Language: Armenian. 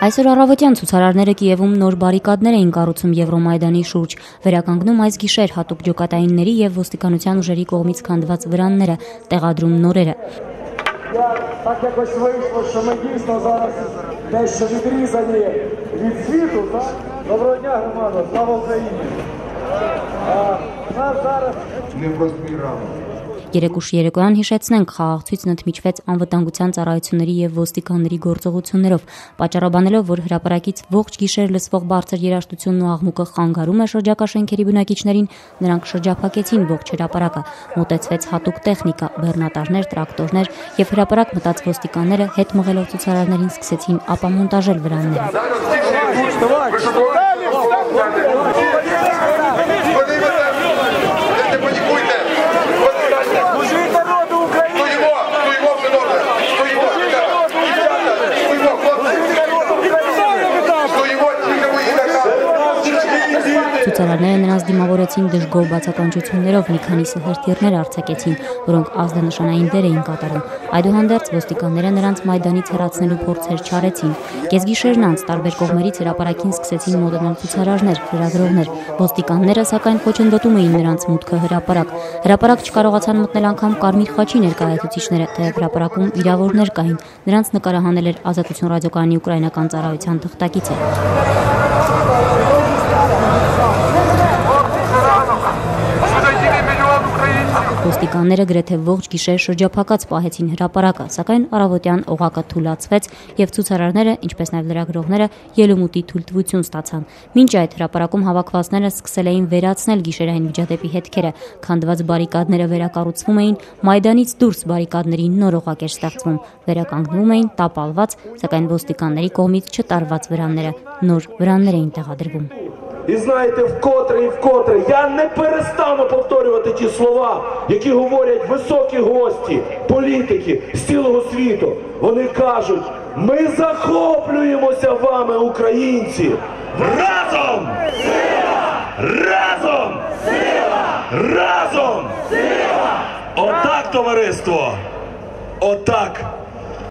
Այսօր առավոտյան ցուցարարները Կիևում նոր բարիկադներ էին կառուցում Եվրոմայդանի շուրջ, վերականգնում այս գիշեր հատուկ ջոկատայինների եւ ոստիկանության ուժերի կողմից քանդված վրանները, տեղադրում նորերը։ Երեկուշ երեկոյան հիշեցնենք, խաղաղցույցն ընդմիջվեց անվտանգության ծառայությունների եւ ոստիկանների գործողություններով, պատճառաբանելով, որ հրապարակից ողջ գիշեր լսվող բարձր երաժշտությունն ու աղմուկը խանգարում է շրջակա շենքերի բնակիչներին, նրանք շրջափակեցին ողջ հրապարակը, մոտեցվեց հատուկ տեխնիկա, բեռնատարներ, տրակտորներ եւ հրապարակ մտած ոստիկանները հետ մղելով ցուցարարներին սկսեցին ապամոնտաժել վրանները։ Ցուցարարները նրանց դիմավորեցին դժգոհ բացականչություններով, մի քանիսը հրթիռներ արձակեցին, որոնք ազդանշանային դեր էին կատարում։ Այդուհանդերձ ոստիկանները նրանց Մայդանից հեռացնելու փորձեր չարեցին։ Կեսգիշերն անց տարբեր կողմերից հրապարակին սկսեցին մոտենալ ցուցարարներ, լրագրողներ։ Ոստիկանները սակայն խոչընդոտում էին նրանց մուտքը հրապարակ։ Հրապարակ չկարողացան մտնել անգամ Կարմիր խաչի ներկայացուցիչները, թեև հրապարակում վիրավորներ կային։ Նրանց նկարահանել էր Ազատություն ռադիոկայանի ուկրաինական ծառայության թղթակիցը։ Ոստիկանները գրեթե ողջ գիշեր շրջափակած պահեցին հրապարակը, սակայն առավոտյան օղակը թուլացվեց եւ ցուցարարները, ինչպես նաեւ լրագրողները, ելումուտի թույլտվություն ստացան։ Մինչ այդ հրապարակում հավաքվածները սկսել էին վերացնել գիշերային միջադեպի հետքերը, քանդված բարիկադները վերակառուցվում էին, Մայդանից դուրս բարիկադների нոր օղակ էր ստեղծվում, վերականգնվում էին տապալված, сакայն ոստիկանների кողմից չտարված վրանները, нոր վրաններ էին տեղադրվում։ І знаєте, вкотре, я не перестану повторювати ті слова, які говорять високі гості, політики з цілого світу. Вони кажуть, ми захоплюємося вами, українці. Разом! Сила! Разом! Сила! Разом! Сила! Отак, товариство! Отак!